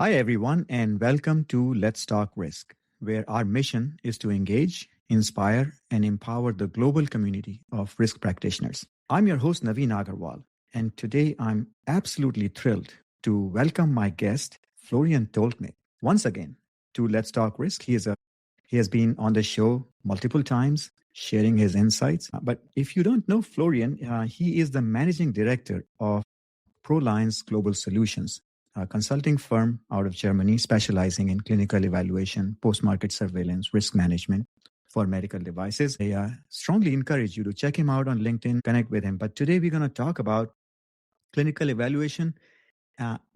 Hi, everyone, and welcome to Let's Talk Risk, where our mission is to engage, inspire, and empower the global community of risk practitioners. I'm your host, Naveen Agarwal, and today I'm absolutely thrilled to welcome my guest, Florian Tolkmitt, once again to Let's Talk Risk. He has been on the show multiple times, sharing his insights. But if you don't know Florian, he is the managing director of ProLines Global Solutions, a consulting firm out of Germany specializing in clinical evaluation, post-market surveillance, risk management for medical devices. I strongly encourage you to check him out on LinkedIn, connect with him. But today we're going to talk about clinical evaluation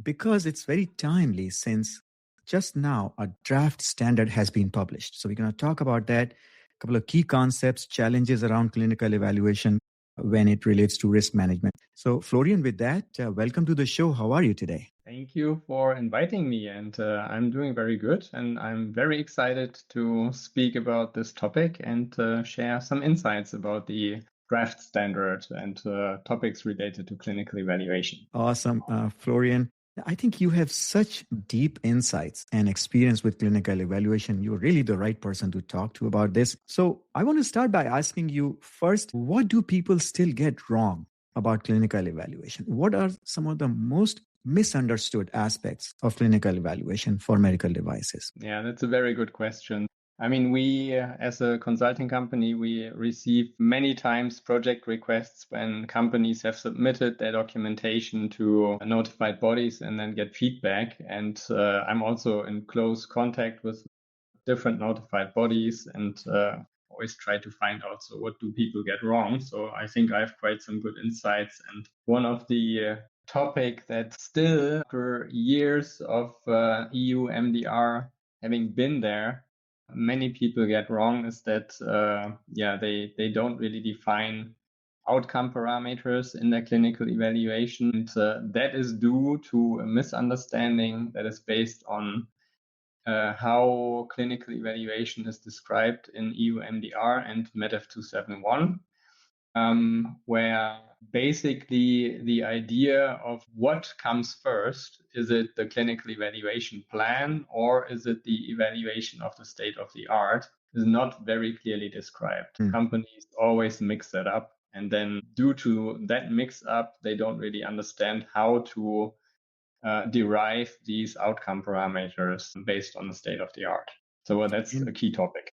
because it's very timely since just now a draft standard has been published. So we're going to talk about that, a couple of key concepts, challenges around clinical evaluation when it relates to risk management. So Florian, with that, welcome to the show. How are you today? Thank you for inviting me, and I'm doing very good, and I'm very excited to speak about this topic and share some insights about the draft standard and topics related to clinical evaluation. Awesome, Florian. I think you have such deep insights and experience with clinical evaluation. You're really the right person to talk to about this. So I want to start by asking you first, what do people still get wrong about clinical evaluation? What are some of the most misunderstood aspects of clinical evaluation for medical devices? Yeah, that's a very good question. I mean, we, as a consulting company, we receive many times project requests when companies have submitted their documentation to notified bodies and then get feedback. And I'm also in close contact with different notified bodies and always try to find out, so what do people get wrong? So I think I have quite some good insights. And one of the topic that still, after years of EU MDR having been there, many people get wrong is that they don't really define outcome parameters in their clinical evaluation. And that is due to a misunderstanding that is based on how clinical evaluation is described in EU MDR and MEDEF 271, where basically the idea of what comes first, is it the clinical evaluation plan or is it the evaluation of the state of the art, is not very clearly described. Companies always mix that up. And then due to that mix up, they don't really understand how to derive these outcome parameters based on the state of the art. So that's a key topic.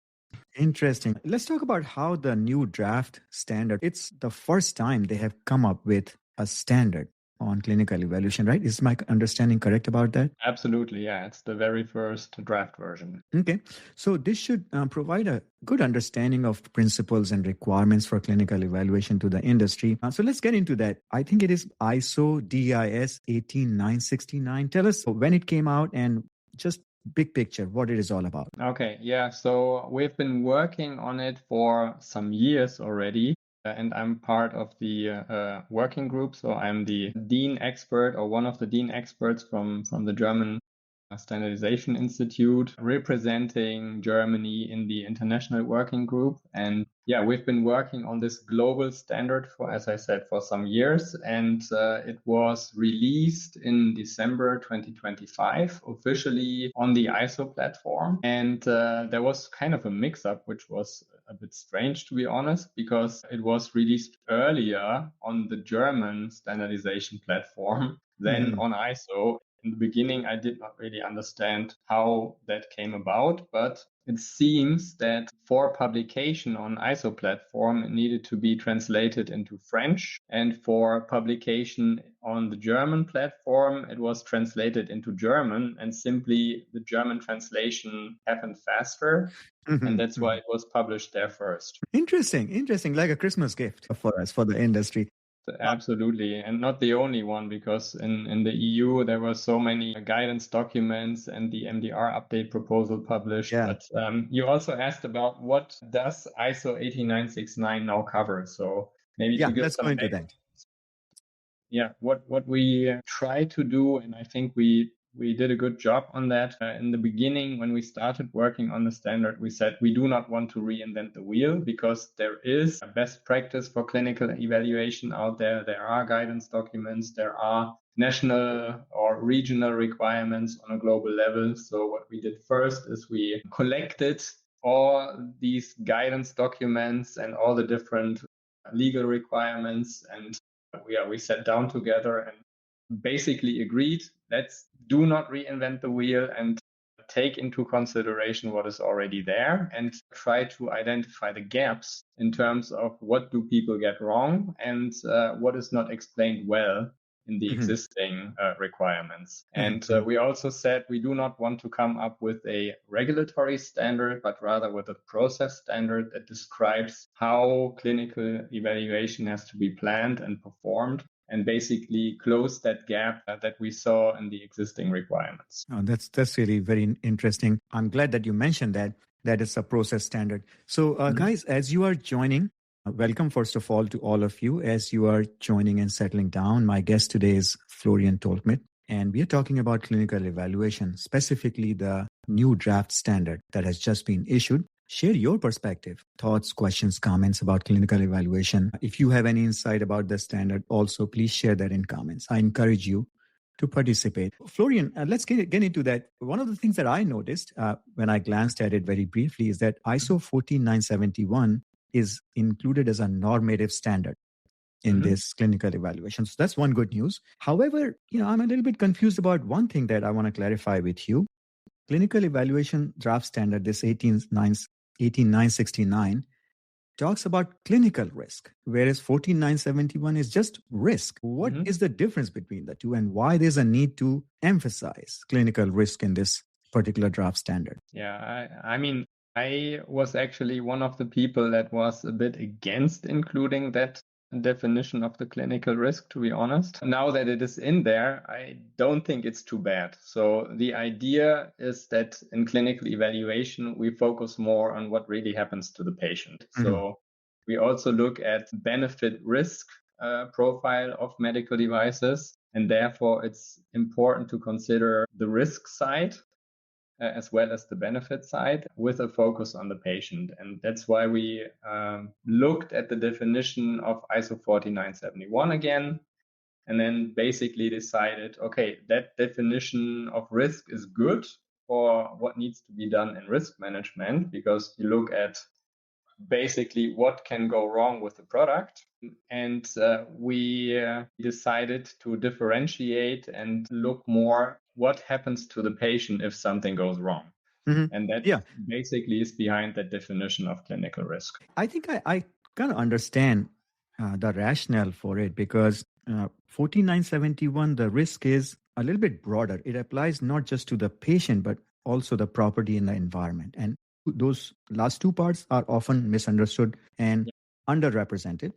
Interesting. Let's talk about how the new draft standard, it's the first time they have come up with a standard on clinical evaluation, right? Is my understanding correct about that? Absolutely, yeah. It's the very first draft version. Okay. So this should provide a good understanding of principles and requirements for clinical evaluation to the industry. So let's get into that. I think it is ISO DIS 18969. Tell us when it came out and just big picture, what it is all about. Okay, yeah. So we've been working on it for some years already. And I'm part of the working group. So I'm the dean expert, or one of the dean experts from the German Standardization Institute, representing Germany in the international working group. And yeah, we've been working on this global standard for, as I said, for some years. And it was released in December 2025, officially on the ISO platform. And there was kind of a mix-up, which was a bit strange, to be honest, because it was released earlier on the German standardization platform than on ISO. In the beginning, I did not really understand how that came about, but it seems that for publication on ISO platform, it needed to be translated into French. And for publication on the German platform, it was translated into German, and simply the German translation happened faster. And that's why it was published there first. Interesting. Like a Christmas gift for us, for the industry. Absolutely. And not the only one, because in the EU, there were so many guidance documents and the MDR update proposal published. Yeah. But you also asked about what does ISO 18969 now cover. So maybe to give let's go into that. Yeah, what we try to do, and I think we we did a good job on that. In the beginning, when we started working on the standard, we said we do not want to reinvent the wheel because there is a best practice for clinical evaluation out there. There are guidance documents, there are national or regional requirements on a global level. So what we did first is we collected all these guidance documents and all the different legal requirements, and we sat down together and basically agreed, let's do not reinvent the wheel and take into consideration what is already there and try to identify the gaps in terms of what do people get wrong and what is not explained well in the existing requirements. And we also said we do not want to come up with a regulatory standard, but rather with a process standard that describes how clinical evaluation has to be planned and performed, and basically close that gap that we saw in the existing requirements. Oh, that's really very interesting. I'm glad that you mentioned that it's a process standard. So guys, as you are joining, welcome first of all to all of you as you are joining and settling down. My guest today is Florian Tolkmitt, and we are talking about clinical evaluation, specifically the new draft standard that has just been issued. Share your perspective, thoughts, questions, comments about clinical evaluation. If you have any insight about the standard, also please share that in comments. I encourage you to participate. Florian, let's get into that. One of the things that I noticed when I glanced at it very briefly is that ISO 14971 is included as a normative standard in this clinical evaluation. So that's one good news. However, I'm a little bit confused about one thing that I want to clarify with you. Clinical evaluation draft standard, this 18969, talks about clinical risk, whereas 14971 is just risk. What is the difference between the two, and why there's a need to emphasize clinical risk in this particular draft standard? Yeah, I was actually one of the people that was a bit against including that definition of the clinical risk, to be honest. Now that it is in there, I don't think it's too bad. So the idea is that in clinical evaluation, we focus more on what really happens to the patient. So we also look at benefit risk profile of medical devices, and therefore it's important to consider the risk side as well as the benefit side with a focus on the patient. And that's why we looked at the definition of ISO 14971 again, and then basically decided, okay, that definition of risk is good for what needs to be done in risk management, because you look at basically what can go wrong with the product. And we decided to differentiate and look more what happens to the patient if something goes wrong. And that basically is behind that definition of clinical risk. I think I kind of understand the rationale for it, because 14971, the risk is a little bit broader. It applies not just to the patient, but also the property and the environment. And those last two parts are often misunderstood and underrepresented.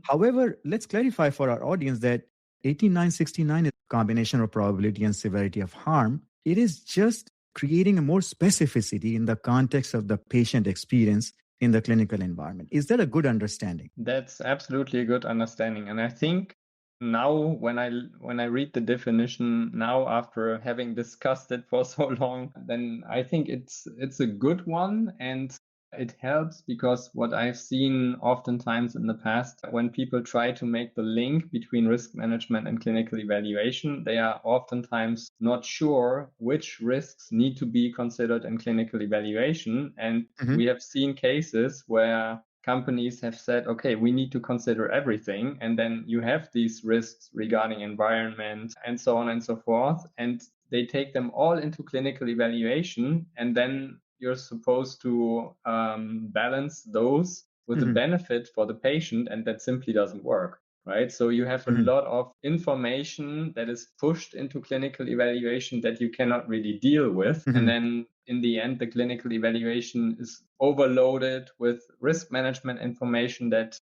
However, let's clarify for our audience that 18969 is a combination of probability and severity of harm. It is just creating a more specificity in the context of the patient experience in the clinical environment. Is that a good understanding? That's absolutely a good understanding. And I think now when I read the definition now, after having discussed it for so long, then I think it's a good one, and it helps, because what I've seen oftentimes in the past, when people try to make the link between risk management and clinical evaluation, they are oftentimes not sure which risks need to be considered in clinical evaluation. And we have seen cases where companies have said, okay, we need to consider everything. And then you have these risks regarding environment and so on and so forth. And they take them all into clinical evaluation, and then you're supposed to balance those with the benefit for the patient, and that simply doesn't work, right? So you have a lot of information that is pushed into clinical evaluation that you cannot really deal with. And then in the end, the clinical evaluation is overloaded with risk management information that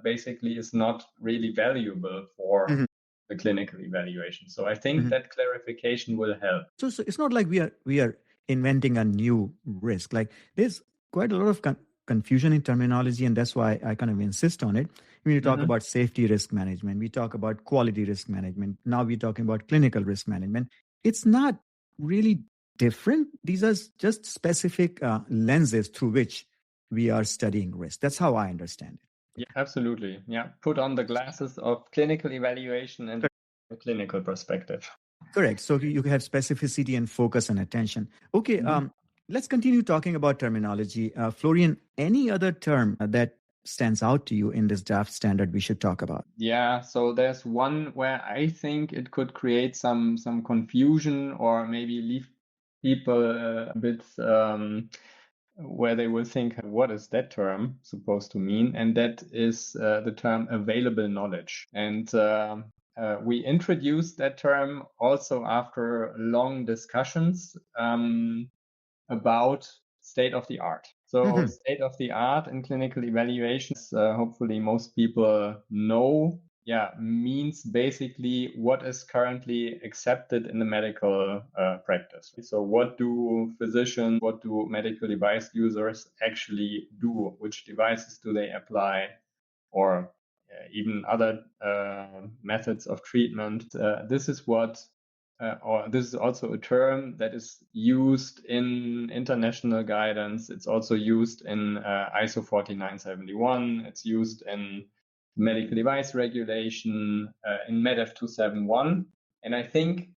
basically is not really valuable for the clinical evaluation. So I think that clarification will help. So it's not like we are inventing a new risk. Like, there's quite a lot of confusion in terminology, and that's why I kind of insist on it. When you talk about safety risk management, we talk about quality risk management. Now we're talking about clinical risk management. it's not really different. These are just specific lenses through which we are studying risk. That's how I understand it. Yeah, absolutely. Yeah. Put on the glasses of clinical evaluation and a clinical perspective. Correct. So you have specificity and focus and attention. Okay. Let's continue talking about terminology. Florian, any other term that stands out to you in this draft standard we should talk about? Yeah, so there's one where I think it could create some confusion or maybe leave people a bit where they will think, what is that term supposed to mean? And that is the term available knowledge. And we introduced that term also after long discussions about state of the art. So state of the art in clinical evaluations, hopefully most people know, means basically what is currently accepted in the medical practice. So what do physicians, what do medical device users actually do? Which devices do they apply? Or even other methods of treatment. This is what or this is also a term that is used in international guidance. It's also used in ISO 14971. It's used in medical device regulation, in MEDEF 271. And I think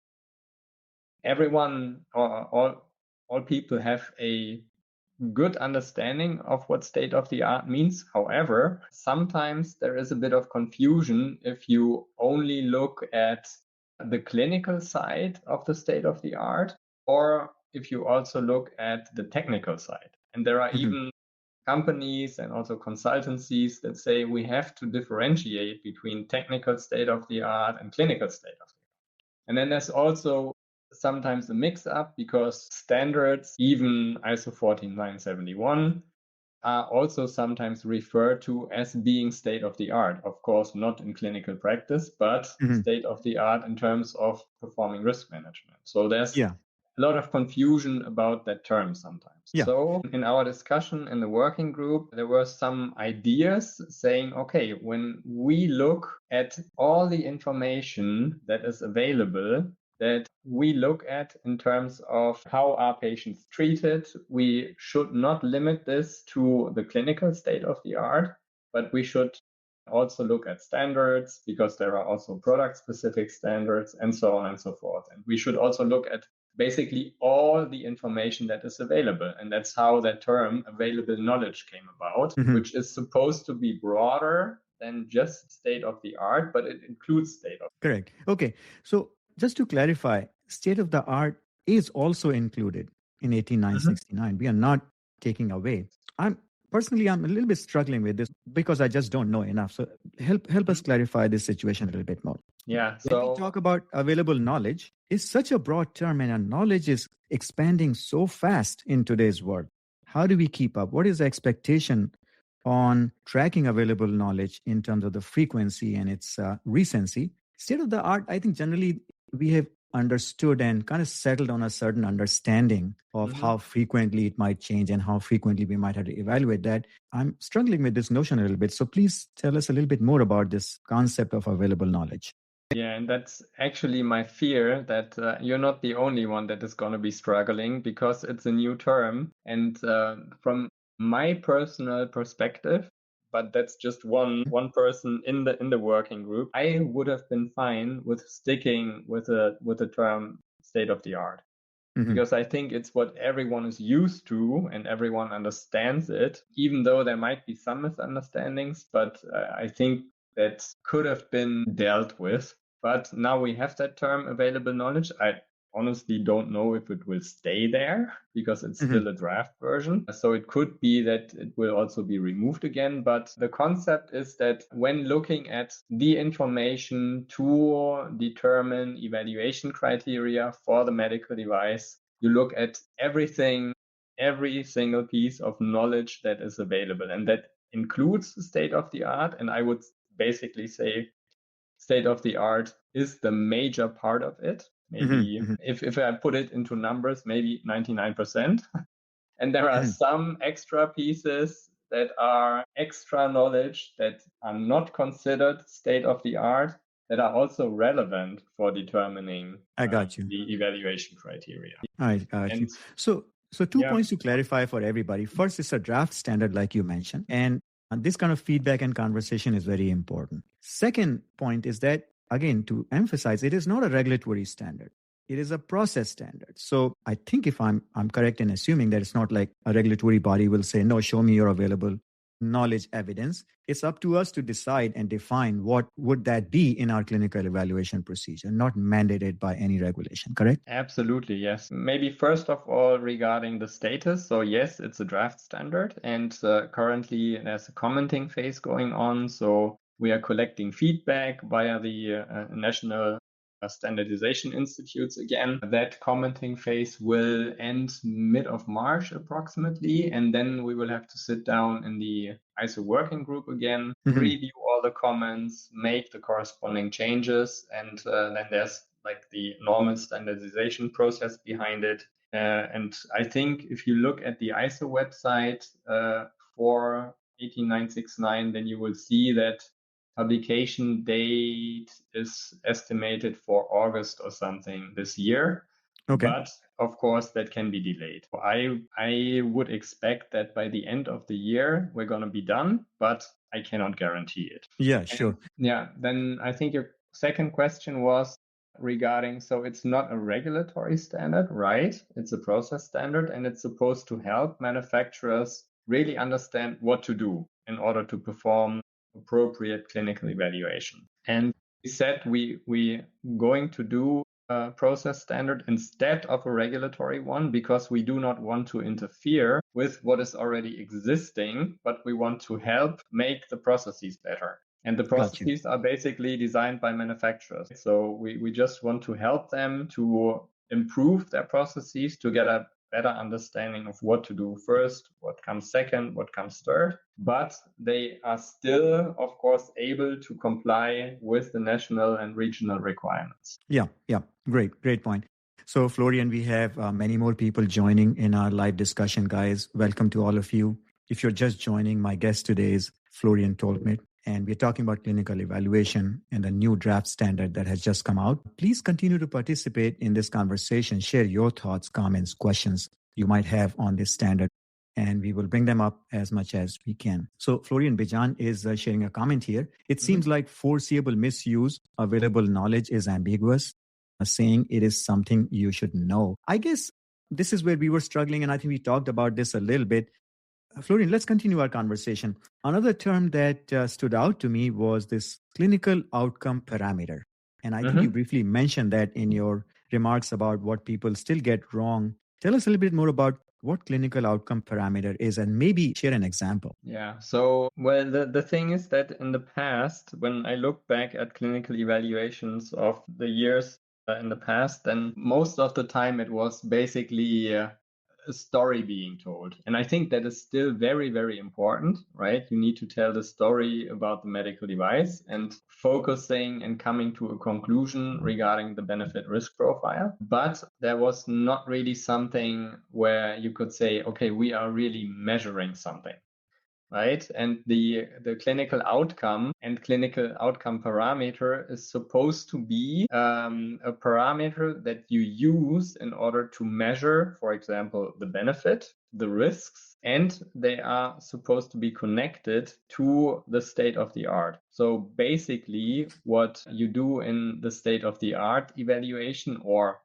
everyone or all people have a good understanding of what state of the art means. However, sometimes there is a bit of confusion if you only look at the clinical side of the state of the art, or if you also look at the technical side. And there are even companies and also consultancies that say we have to differentiate between technical state of the art and clinical state of the art. And then there's also sometimes a mix-up because standards, even ISO 14971, are also sometimes referred to as being state of the art. Of course, not in clinical practice, but state of the art in terms of performing risk management. So there's a lot of confusion about that term sometimes. So in our discussion in the working group, there were some ideas saying, okay, when we look at all the information that is available, that we look at in terms of how are patients treated, we should not limit this to the clinical state of the art, but we should also look at standards because there are also product specific standards and so on and so forth. And we should also look at basically all the information that is available. And that's how that term available knowledge came about, which is supposed to be broader than just state of the art, but it includes state of. Correct. Okay. So just to clarify, state of the art is also included in 18969. We are not taking away. I'm a little bit struggling with this because I just don't know enough. So help us clarify this situation a little bit more. Yeah. When we talk about available knowledge, it's such a broad term and our knowledge is expanding so fast in today's world. How do we keep up? What is the expectation on tracking available knowledge in terms of the frequency and its recency? State of the art, I think generally we have understood and kind of settled on a certain understanding of how frequently it might change and how frequently we might have to evaluate that. I'm struggling with this notion a little bit. So please tell us a little bit more about this concept of available knowledge. Yeah, and that's actually my fear that you're not the only one that is going to be struggling because it's a new term. And from my personal perspective, but that's just one person in the working group, I would have been fine with sticking with the term state of the art. Because I think it's what everyone is used to and everyone understands it, even though there might be some misunderstandings, but I think that could have been dealt with. But now we have that term available knowledge. I honestly don't know if it will stay there because it's still a draft version. So it could be that it will also be removed again. But the concept is that when looking at the information to determine evaluation criteria for the medical device, you look at everything, every single piece of knowledge that is available. And that includes the state of the art. And I would basically say state of the art is the major part of it. Maybe if I put it into numbers, maybe 99%. And there are some extra pieces that are extra knowledge that are not considered state of the art. that are also relevant for determining I got you. the evaluation criteria. I got you. And So 2 yeah, points to clarify for everybody. First, it's a draft standard, like you mentioned, and this kind of feedback and conversation is very important. Second point is that, again, to emphasize, it is not a regulatory standard. It is a process standard. So I think if I'm correct in assuming that it's not like a regulatory body will say, no, show me your available knowledge evidence. It's up to us to decide and define what would that be in our clinical evaluation procedure, not mandated by any regulation, correct? absolutely, yes. Maybe first of all, regarding the status. So yes, it's a draft standard, and currently there's a commenting phase going on. So we are collecting feedback via the national standardization institutes again. That commenting phase will end mid of March approximately, and then we will have to sit down in the ISO working group again, review all the comments, make the corresponding changes, and then there's like the normal standardization process behind it. And I think if you look at the ISO website for 18969, then you will see that publication date is estimated for August or something this year. Okay. But of course, that can be delayed. I would expect that by the end of the year, we're going to be done, but I cannot guarantee it. Yeah, sure. Then I think your second question was regarding, so it's not a regulatory standard, right? It's a process standard, and it's supposed to help manufacturers really understand what to do in order to perform appropriate clinical evaluation. And we said we going to do a process standard instead of a regulatory one because we do not want to interfere with what is already existing, but we want to help make the processes better. And the processes are basically designed by manufacturers. So we just want to help them to improve their processes to get a better understanding of what to do first, what comes second, what comes third. But they are still, of course, able to comply with the national and regional requirements. Yeah. Great point. So, Florian, we have many more people joining in our live discussion, guys. Welcome to all of you. If you're just joining, my guest today is Florian Tolkmitt, and we're talking about clinical evaluation and the new draft standard that has just come out. Please continue to participate in this conversation. Share your thoughts, comments, questions you might have on this standard, and we will bring them up as much as we can. So Florian Bijan is sharing a comment here. It seems like foreseeable misuse, available knowledge is ambiguous, saying it is something you should know. I guess this is where we were struggling, and I think we talked about this a little bit. Florian, let's continue our conversation. Another term that stood out to me was this clinical outcome parameter. And I think you briefly mentioned that in your remarks about what people still get wrong. Tell us a little bit more about what clinical outcome parameter is and maybe share an example. Yeah. So, well, the thing is that in the past, when I look back at clinical evaluations of the years in the past, then most of the time it was basically a story being told. And I think that is still very, very important, right? You need to tell the story about the medical device and focusing and coming to a conclusion regarding the benefit risk profile. But there was not really something where you could say, okay, we are really measuring something. Right. And the clinical outcome and clinical outcome parameter is supposed to be a parameter that you use in order to measure, for example, the benefit, the risks, and they are supposed to be connected to the state of the art. So basically, what you do in the state of the art evaluation, or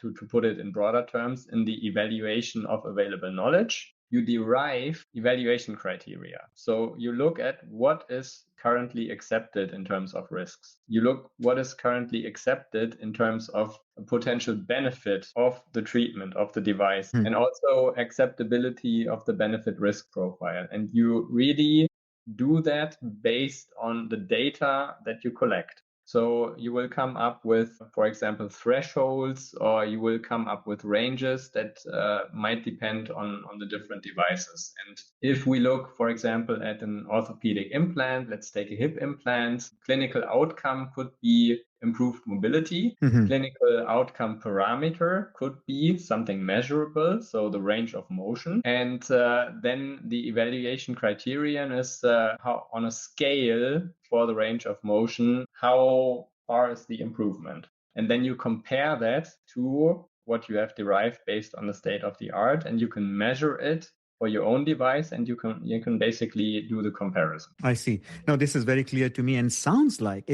to put it in broader terms, in the evaluation of available knowledge, you derive evaluation criteria. So you look at what is currently accepted in terms of risks. You look what is currently accepted in terms of a potential benefit of the treatment of the device and also acceptability of the benefit risk profile. And you really do that based on the data that you collect. So you will come up with, for example, thresholds, or you will come up with ranges that might depend on the different devices. And if we look, for example, at an orthopedic implant, let's take a hip implant, clinical outcome could be improved mobility. Clinical outcome parameter could be something measurable, so the range of motion. And then the evaluation criterion is how, on a scale for the range of motion, how far is the improvement? And then you compare that to what you have derived based on the state of the art, and you can measure it for your own device, and you can basically do the comparison. I see. Now, this is very clear to me, and sounds like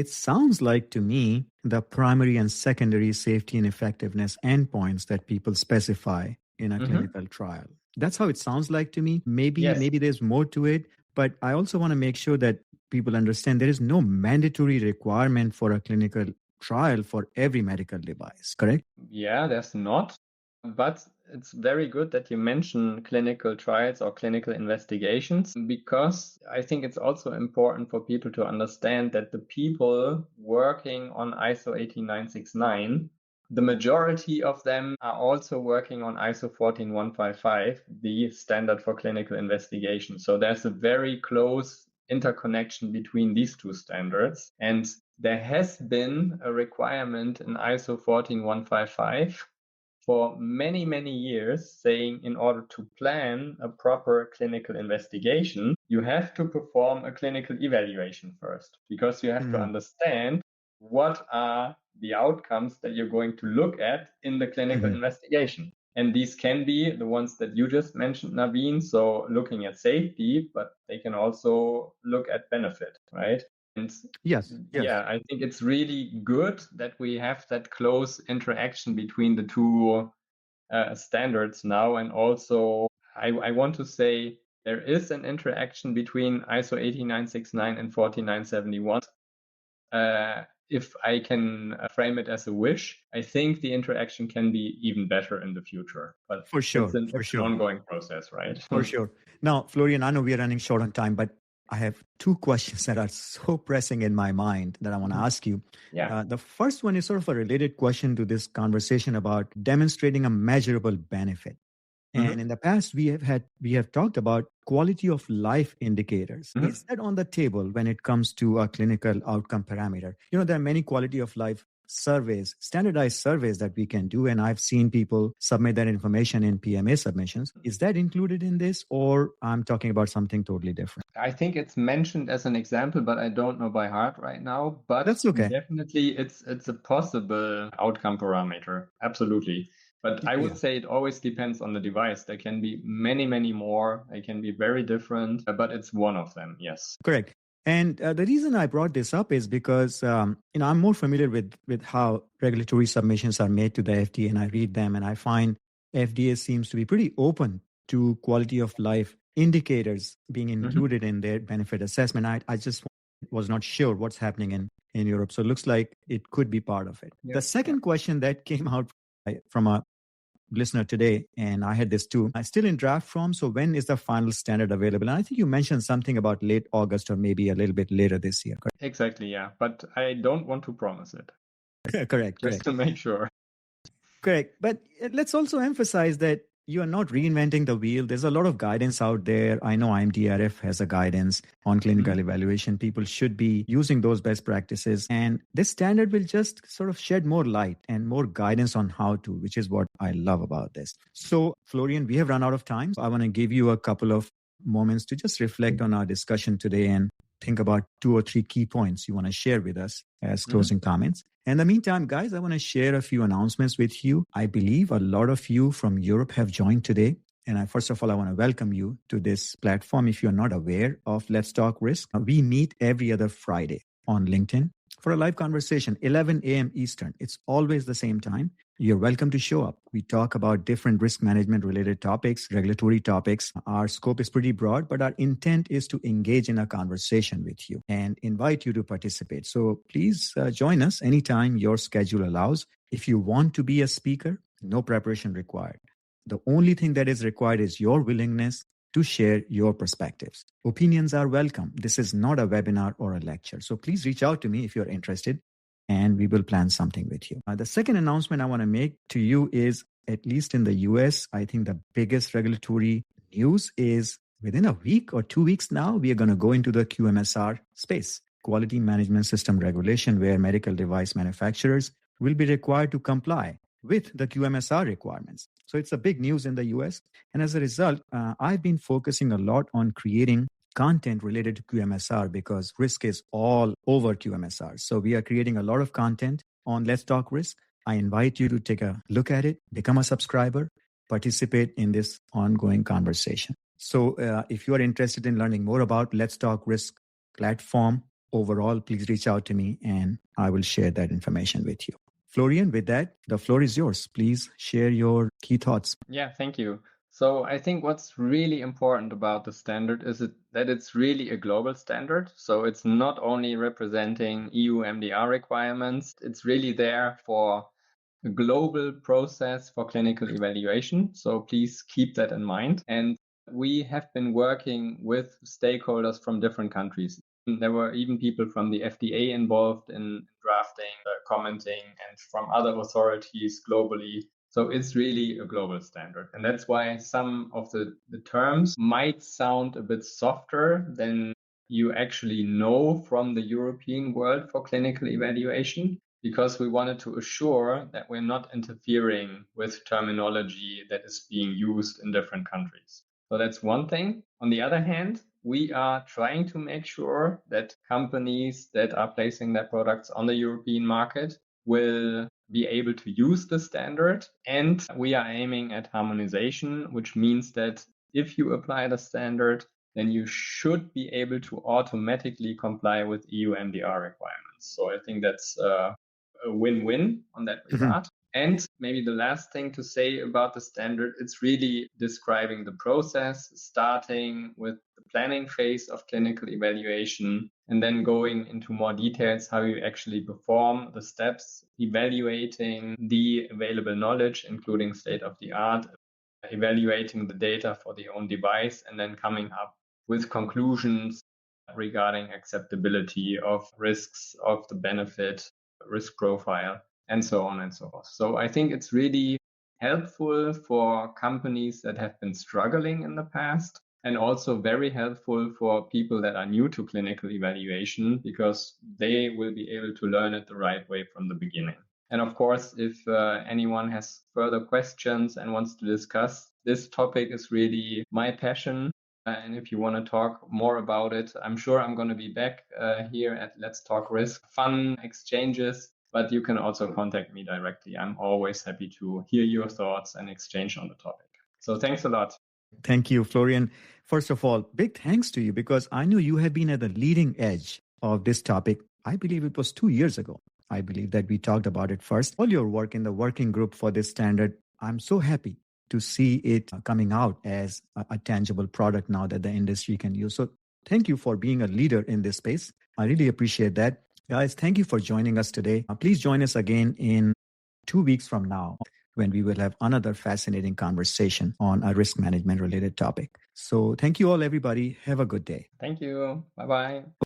to me the primary and secondary safety and effectiveness endpoints that people specify in a clinical trial. That's how it sounds like to me. Maybe there's more to it, but I also want to make sure that people understand there is no mandatory requirement for a clinical trial for every medical device, correct? Yeah, there's not. But it's very good that you mention clinical trials or clinical investigations, because I think it's also important for people to understand that the people working on ISO 18969, the majority of them are also working on ISO 14155, the standard for clinical investigation. So there's a very close interconnection between these two standards. And there has been a requirement in ISO 14155 for many, many years, saying in order to plan a proper clinical investigation, you have to perform a clinical evaluation first, because you have to understand what are the outcomes that you're going to look at in the clinical investigation. And these can be the ones that you just mentioned, Naveen, so looking at safety, but they can also look at benefit, right? And yes. Yeah, I think it's really good that we have that close interaction between the two standards now. And also, I want to say there is an interaction between ISO 18969 and 14971. If I can frame it as a wish, I think the interaction can be even better in the future. But for sure, it's an ongoing process, right? For sure. Now, Florian, I know we are running short on time, but I have two questions that are so pressing in my mind that I want to ask you. Yeah. The first one is sort of a related question to this conversation about demonstrating a measurable benefit. And in the past, we have talked about quality of life indicators. Is that on the table when it comes to a clinical outcome parameter? You know, there are many quality of life surveys, standardized surveys that we can do. And I've seen people submit that information in PMA submissions. Is that included in this, or I'm talking about something totally different? I think it's mentioned as an example, but I don't know by heart right now. But that's okay. Definitely it's a possible outcome parameter. Absolutely. But I would say it always depends on the device. There can be many, many more. They can be very different, but it's one of them. Yes. Correct. And the reason I brought this up is because, I'm more familiar with how regulatory submissions are made to the FDA, and I read them, and I find FDA seems to be pretty open to quality of life indicators being included in their benefit assessment. I just was not sure what's happening in Europe. So it looks like it could be part of it. The second question that came out from a listener today, and I had this too. I'm still in draft form. So when is the final standard available? And I think you mentioned something about late August or maybe a little bit later this year. Correct? Exactly, yeah. But I don't want to promise it. Correct. Just to make sure. Correct. But let's also emphasize that you are not reinventing the wheel. There's a lot of guidance out there. I know IMDRF has a guidance on clinical evaluation. People should be using those best practices. And this standard will just sort of shed more light and more guidance on how to, which is what I love about this. So, Florian, we have run out of time. So I want to give you a couple of moments to just reflect on our discussion today and think about 2 or 3 key points you want to share with us as closing comments. In the meantime, guys, I want to share a few announcements with you. I believe a lot of you from Europe have joined today. And first of all, I want to welcome you to this platform. If you're not aware of Let's Talk Risk, we meet every other Friday on LinkedIn for a live conversation, 11 a.m. Eastern. It's always the same time. You're welcome to show up. We talk about different risk management related topics, regulatory topics. Our scope is pretty broad, but our intent is to engage in a conversation with you and invite you to participate. So please join us anytime your schedule allows. If you want to be a speaker, no preparation required. The only thing that is required is your willingness to share your perspectives. Opinions are welcome. This is not a webinar or a lecture. So please reach out to me if you're interested, and we will plan something with you. The second announcement I want to make to you is, at least in the US, I think the biggest regulatory news is within a week or 2 weeks now, we are going to go into the QMSR space, Quality Management System Regulation, where medical device manufacturers will be required to comply with the QMSR requirements. So it's a big news in the US. And as a result, I've been focusing a lot on creating content related to QMSR because risk is all over QMSR. So we are creating a lot of content on Let's Talk Risk. I invite you to take a look at it, become a subscriber, participate in this ongoing conversation. So if you are interested in learning more about Let's Talk Risk platform overall, please reach out to me and I will share that information with you. Florian, with that, the floor is yours. Please share your key thoughts. Yeah, thank you. So I think what's really important about the standard is that it's really a global standard. So it's not only representing EU MDR requirements, it's really there for a global process for clinical evaluation. So please keep that in mind. And we have been working with stakeholders from different countries. There were even people from the FDA involved in drafting, commenting, and from other authorities globally. So it's really a global standard. And that's why some of the terms might sound a bit softer than you actually know from the European world for clinical evaluation, because we wanted to assure that we're not interfering with terminology that is being used in different countries. So that's one thing. On the other hand, we are trying to make sure that companies that are placing their products on the European market will be able to use the standard. And we are aiming at harmonization, which means that if you apply the standard, then you should be able to automatically comply with EU MDR requirements. So I think that's a win-win on that regard. And maybe the last thing to say about the standard, it's really describing the process, starting with the planning phase of clinical evaluation, and then going into more details how you actually perform the steps, evaluating the available knowledge, including state of the art, evaluating the data for the own device, and then coming up with conclusions regarding acceptability of risks, of the benefit, risk profile, and so on and so forth. So I think it's really helpful for companies that have been struggling in the past, and also very helpful for people that are new to clinical evaluation, because they will be able to learn it the right way from the beginning. And of course, if anyone has further questions and wants to discuss, this topic is really my passion. And if you want to talk more about it, I'm sure I'm going to be back here at Let's Talk Risk. Fun exchanges, but you can also contact me directly. I'm always happy to hear your thoughts and exchange on the topic. So thanks a lot. Thank you, Florian. First of all, big thanks to you, because I knew you have been at the leading edge of this topic. I believe it was 2 years ago. I believe that we talked about it first. All your work in the working group for this standard, I'm so happy to see it coming out as a tangible product now that the industry can use. So thank you for being a leader in this space. I really appreciate that. Guys, thank you for joining us today. Please join us again in 2 weeks from now, when we will have another fascinating conversation on a risk management related topic. So thank you all, everybody. Have a good day. Thank you. Bye-bye.